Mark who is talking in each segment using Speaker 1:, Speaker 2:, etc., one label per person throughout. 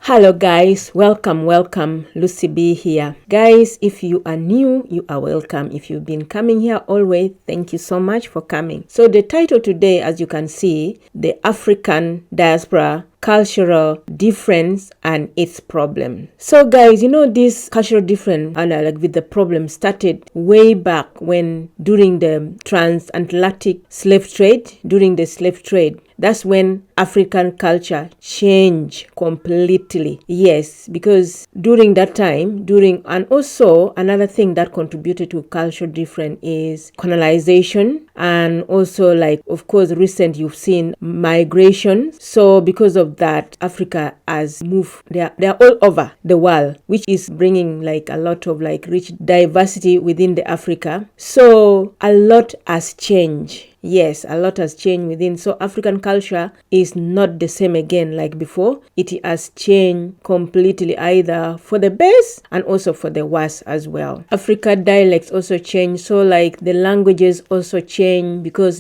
Speaker 1: Hello guys, welcome, Lucy B here. Guys, if you are new, you are welcome. If you've been coming here always, thank you so much for coming. So the title today, as you can see, the African diaspora, cultural difference and its problem. So guys, this cultural difference and with the problem started way back when during the transatlantic slave trade, that's when African culture changed completely. Yes, because during that time, and also another thing that contributed to cultural difference is colonization, and also of course recent you've seen migration. So because of that, Africa has moved. They're all over the world, which is bringing a lot of rich diversity within the Africa. So a lot has changed. Yes, a lot has changed within. So African culture is not the same again like before. It has changed completely, either for the best and also for the worst as well. Africa dialects also change. So the languages also change because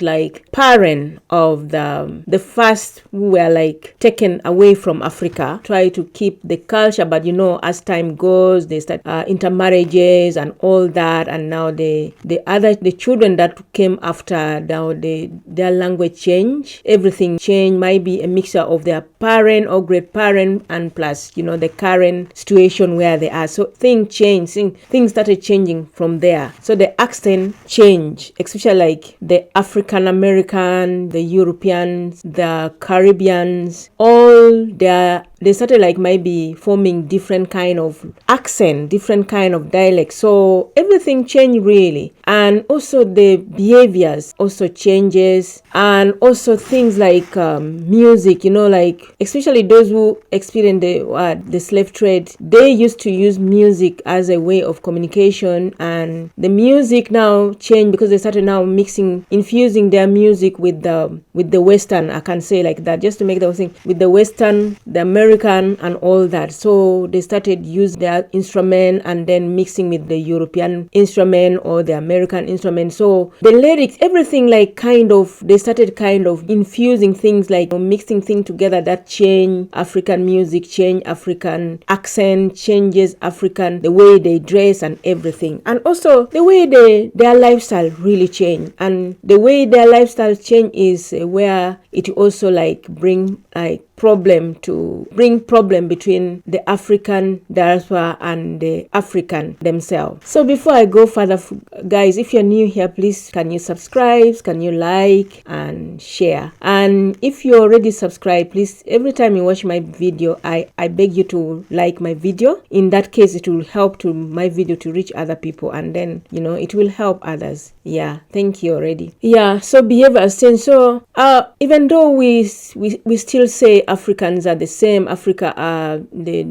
Speaker 1: parents of the first who were taken away from Africa try to keep the culture, but as time goes, they start intermarriages and all that, and now the children that came after, now their language change, everything change, might be a mixture of their parent or great parent and plus the current situation where they are. So things started changing from there. So the accent change, especially the African American, the Europeans, the Caribbeans, all they started maybe forming different kind of accent, different kind of dialect. So everything changed really. And also the behaviors also changes, and also things like music, especially those who experienced the slave trade, they used to use music as a way of communication, and the music now changed because they started now infusing their music with the Western, I can say like that, just to make the thing with the Western, the American and all that. So they started use their instrument and then mixing with the European instrument or the American instrument. So the lyrics, everything they started infusing things, mixing things together, that change African music, change African accent, changes African, the way they dress and everything. And also the way their lifestyle really changed. And the way their lifestyle change is where it also bring problem between the African diaspora and the African themselves. So before I go further, guys, if you're new here, please can you subscribe, can you like and share? And if you already subscribed, please, every time you watch my video, I beg you to like my video. In that case, it will help to my video to reach other people, and then it will help others. Yeah, thank you already. Yeah, so behavior change. So even though we still say Africans are the same, Africa are they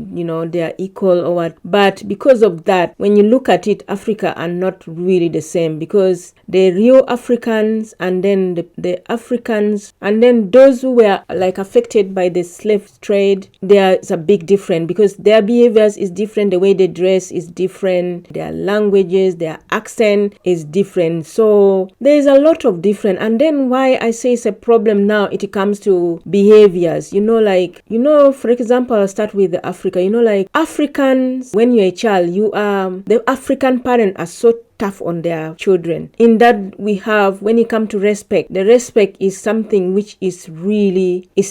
Speaker 1: are equal or what, but because of that, when you look at it, Africa are not really the same, because the real Africans and then the Africans and then those who were affected by the slave trade, there's a big difference because their behaviors is different, the way they dress is different, their languages, their accent is different. So there is a lot of different. And then why I say it's a problem now, it comes to behaviors. For example, I'll start with Africa. Africans, when you're a child, the African parents are so tough on their children. In that we have, when it comes to respect, the respect is something which is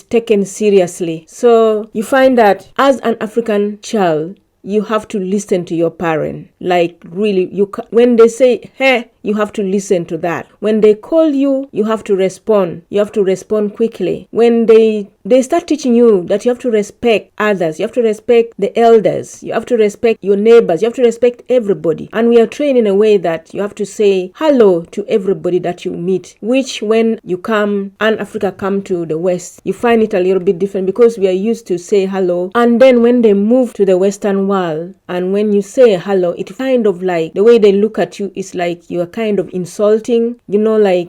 Speaker 1: taken seriously. So you find that as an African child, you have to listen to your parent. When they say, hey, you have to listen to that. When they call you, you have to respond. You have to respond quickly. When they start teaching you that you have to respect others, you have to respect the elders, you have to respect your neighbors, you have to respect everybody. And we are trained in a way that you have to say hello to everybody that you meet, which when you come and Africa come to the West, you find it a little bit different because we are used to say hello. And then when they move to the Western world, and when you say hello, it kind of the way they look at you is you are kind of insulting.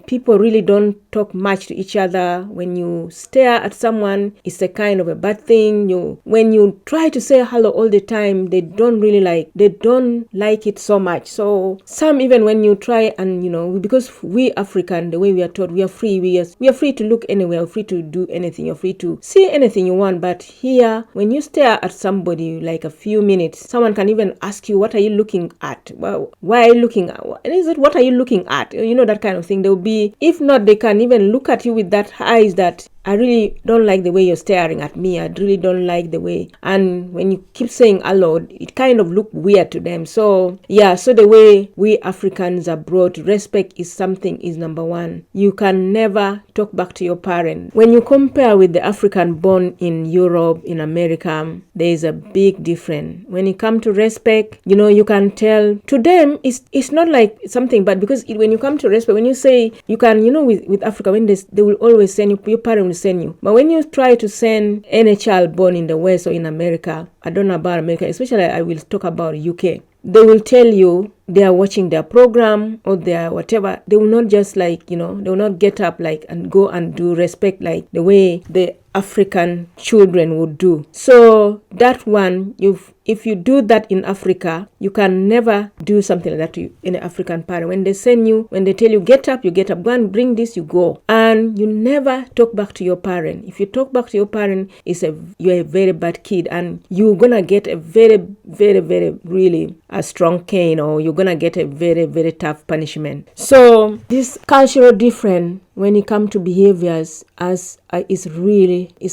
Speaker 1: People really don't talk much to each other. When you stare at someone someone, it's a kind of a bad thing. When you try to say hello all the time, they don't like it so much. So some, even when you try, and because we African, the way we are taught, we are free. We are free to look anywhere, free to do anything, you're free to see anything you want. But here, when you stare at somebody like a few minutes, someone can even ask you, what are you looking at? Well, why are you looking at? What are you looking at? That kind of thing. They'll be, if not, they can even look at you with that eyes that, I really don't like the way you're staring at me. I really don't like the way. And when you keep saying hello, it kind of look weird to them. So yeah, so the way we Africans are brought, respect is number one. You can never talk back to your parent. When you compare with the African born in Europe, in America, there is a big difference. When it comes to respect, you can tell to them, it's not like something, but because when you come to respect, when you say, you can, with Africa, when they will always send you, your parent will send you. But when you try to send any child born in the West or in America, I don't know about America, especially I will talk about UK, they will tell you they are watching their program or their whatever. They will not just they will not get up and go and do respect like the way the African children would do. So that one, if you do that in Africa, you can never do something like that to any African parent. When they send you, when they tell you get up, go and bring this, you go. And you never talk back to your parent. If you talk back to your parent, you're a very bad kid, and you're gonna get a very, very, very, really a strong cane, or you're gonna get a very, very tough punishment. So this cultural difference when it comes to behaviors is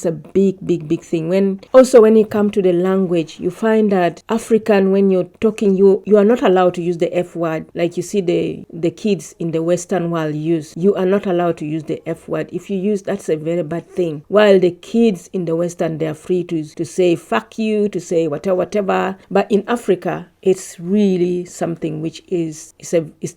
Speaker 1: a big thing. When it comes to the language, you find that African, when you're talking, you are not allowed to use the F word like you see the kids in the Western world use. You are not allowed to use the F word. If you use, that's a very bad thing. While the kids in the Western, they are free to say fuck you, to say whatever. But in Africa, it's really something which it's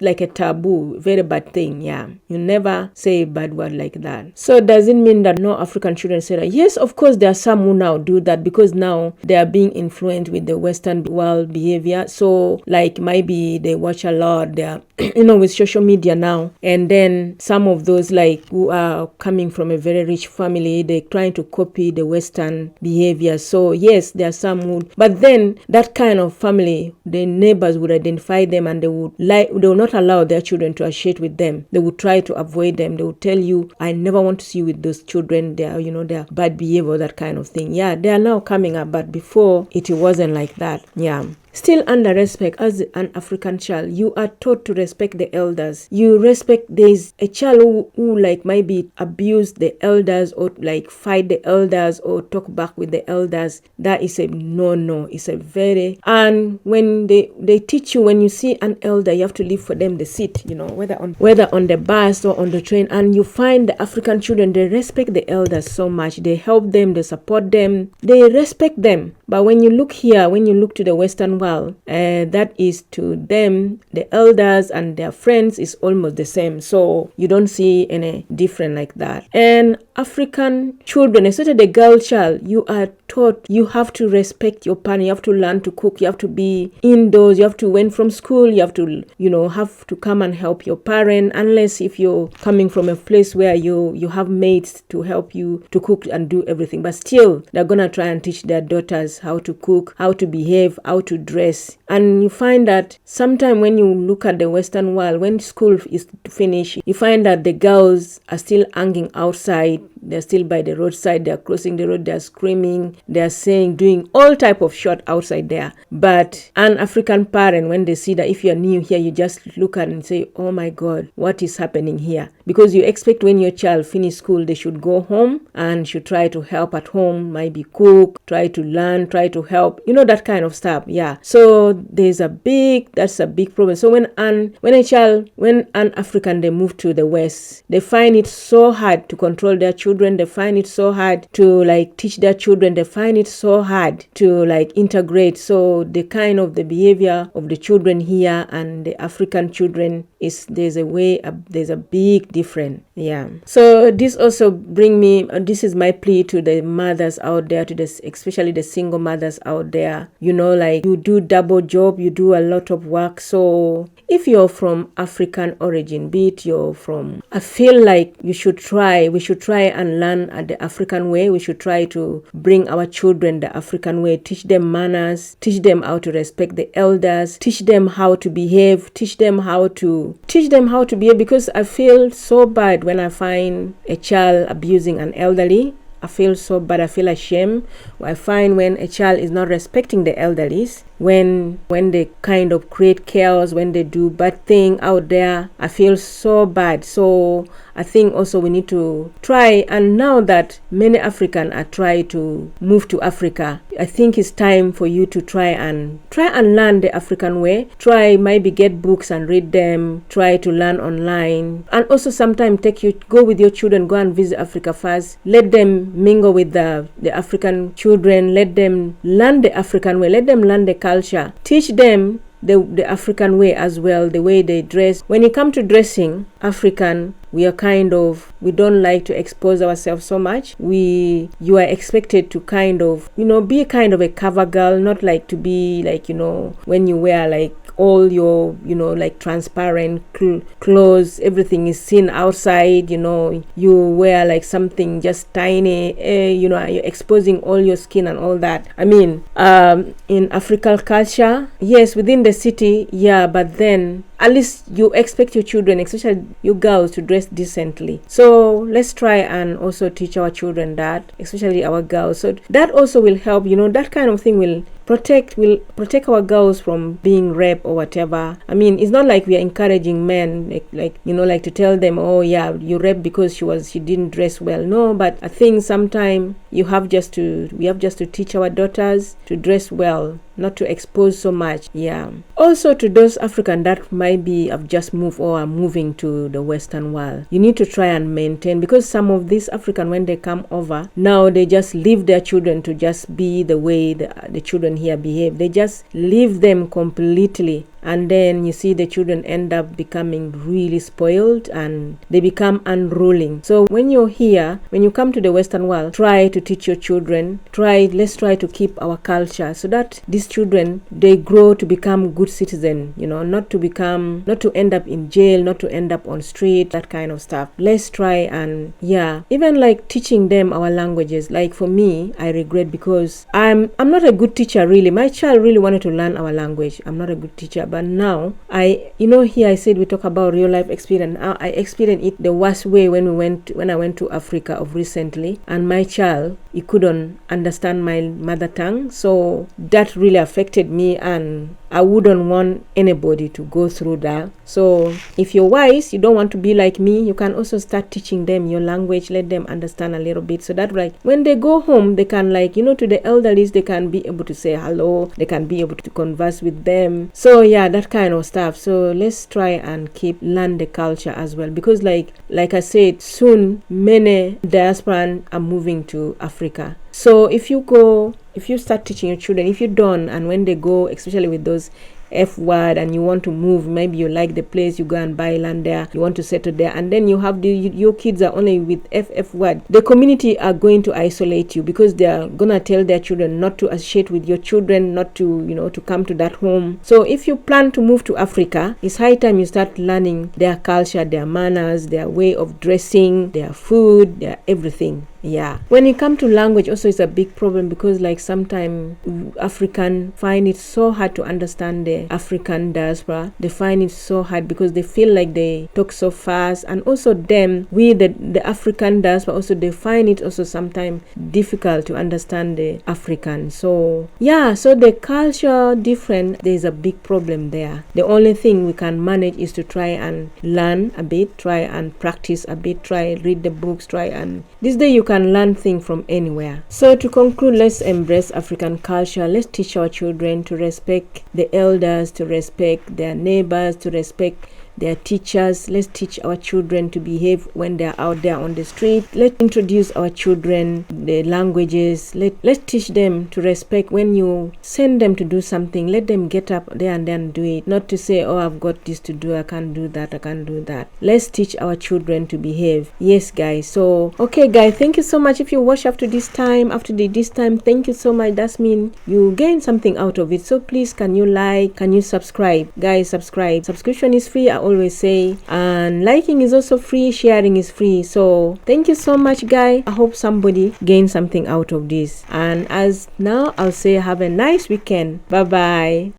Speaker 1: like a taboo, very bad thing. Yeah, you never say a bad word like that. So does it mean that no African children say that? Yes, of course, there are some who now do that because now they are being influenced with the Western world behavior. So maybe they watch a lot, they are with social media now, and then some of those who are coming from a very rich family, they're trying to copy the Western behavior. So yes, there are some who, but then that kind of family, the neighbors would identify them, and they will not allow their children to associate with them. They would try to avoid them. They would tell you, I never want to see you with those children. They are, they are bad behavior, that kind of thing. Yeah, they are now coming up, but before it wasn't like that. Yeah. Still under respect, as an African child, you are taught to respect the elders. You respect, there's a child who maybe abuse the elders or fight the elders or talk back with the elders. That is a no. It's a very, and when they teach you, when you see an elder, you have to leave for them the seat, whether on the bus or on the train. And you find the African children, they respect the elders so much. They help them, they support them, they respect them. But when you look here, when you look to the Western world, that is to them, the elders and their friends is almost the same. So you don't see any different like that. And African children, especially the girl child, you are taught you have to respect your parent. You have to learn to cook. You have to be indoors. You have to, when from school, you have to, have to come and help your parent. Unless if you're coming from a place where you have maids to help you to cook and do everything. But still, they're going to try and teach their daughters how to cook, how to behave, how to dress. And you find that sometimes when you look at the Western world, when school is finished, you find that the girls are still hanging outside. They're still by the roadside. They're crossing the road. They're screaming. They're saying, doing all type of shit outside there. But an African parent, when they see that, if you're new here, you just look at it and say, oh my God, what is happening here? Because you expect when your child finish school, they should go home and should try to help at home, maybe cook, try to learn, try to help, that kind of stuff. Yeah. So that's a big problem. So when an African, they move to the West, they find it so hard to control their children. They find it so hard to teach their children. They find it so hard to integrate. So the kind of the behavior of the children here and the African children there's a big difference. Yeah. So this also bring me, this is my plea to the mothers out there, especially the single mothers out there. You do double job, you do a lot of work. So if you're from African origin, be it I feel like we should try and learn the African way. We should try to bring our children the African way, teach them manners, teach them how to respect the elders, teach them how to behave, teach them how to behave, because I feel so bad when I find a child abusing an elderly. I feel so bad. I feel ashamed. I find when a child is not respecting the elderlies, when they kind of create chaos, when they do bad thing out there, I feel so bad. So I think also we need to try, and now that many Africans are trying to move to Africa, I think it's time for you to try and learn the African way. Try maybe get books and read them, try to learn online, and also sometimes go with your children, go and visit Africa first. Let them mingle with the African children, let them learn the African way, let them learn the culture, teach them the African way as well, the way they dress. When it comes to dressing African, we don't like to expose ourselves so much. You are expected to be kind of a cover girl, not like to be like, when you wear like all your, like transparent clothes, everything is seen outside, you wear like something just tiny, you're exposing all your skin and all that. I mean, in African culture, yes, within the city, yeah, but then at least you expect your children, especially you girls, to dress decently. So let's try and also teach our children that, especially our girls. So that also will help, that kind of thing will protect our girls from being raped or whatever. I mean, it's not like we are encouraging men like to tell them, oh yeah, you raped because she didn't dress well. No, but I think sometimes we have just to teach our daughters to dress well, not to expose so much. Yeah. Also, to those African that might be have just moved or are moving to the Western world, you need to try and maintain, because some of these African, when they come over, now they just leave their children to just be the way the children here behave. They just leave them completely. And then you see the children end up becoming really spoiled and they become unruly. So when you're here, when you come to the Western world, try to teach your children, let's try to keep our culture so that these children, they grow to become good citizens, not to end up in jail, not to end up on street, that kind of stuff. Let's try and, even like teaching them our languages. Like for me, I regret because I'm not a good teacher really. My child really wanted to learn our language. I'm not a good teacher. But now, here I said we talk about real life experience. I experienced it the worst way when I went to Africa of recently, and my child, he couldn't understand my mother tongue. So that really affected me, and I wouldn't want anybody to go through that. So if you're wise, you don't want to be like me, you can also start teaching them your language, let them understand a little bit, so that like when they go home, they can to the elderly, they can be able to say hello, they can be able to converse with them. So yeah, that kind of stuff. So let's try and learn the culture as well, because like I said, soon many diaspora are moving to Africa. So if you start teaching your children, if you don't, and when they go, especially with those F word, and you want to move, maybe you like the place, you go and buy land there, you want to settle there, and then you have your kids are only with F word, the community are going to isolate you, because they are gonna tell their children not to associate with your children, not to to come to that home. So if you plan to move to Africa, it's high time you start learning their culture, their manners, their way of dressing, their food, their everything. Yeah. When it comes to language, also it's a big problem, because like sometimes African find it so hard to understand the African diaspora. They find it so hard because they feel like they talk so fast, and also the African diaspora also, they find it also sometimes difficult to understand the African. So yeah, so the culture different, there's a big problem there. The only thing we can manage is to try and learn a bit, try and practice a bit, try read the books, this day you can learn things from anywhere. So to conclude, let's embrace African culture. Let's teach our children to respect the elders, to respect their neighbors, to respect their teachers. Let's teach our children to behave when they're out there on the street. Let's introduce our children the languages. Let's teach them to respect. When you send them to do something, let them get up there and then do it. Not to say, oh, I've got this to do, I can't do that. Let's teach our children to behave. Yes, guys. So, okay, guys, thank you so much. If you watch after this time, thank you so much. That means you gain something out of it. So please, can you like, can you subscribe? Guys, subscribe. Subscription is free. I always say. And liking is also free, sharing is free. So thank you so much, guys. I hope somebody gained something out of this. And as now, I'll say have a nice weekend. Bye bye.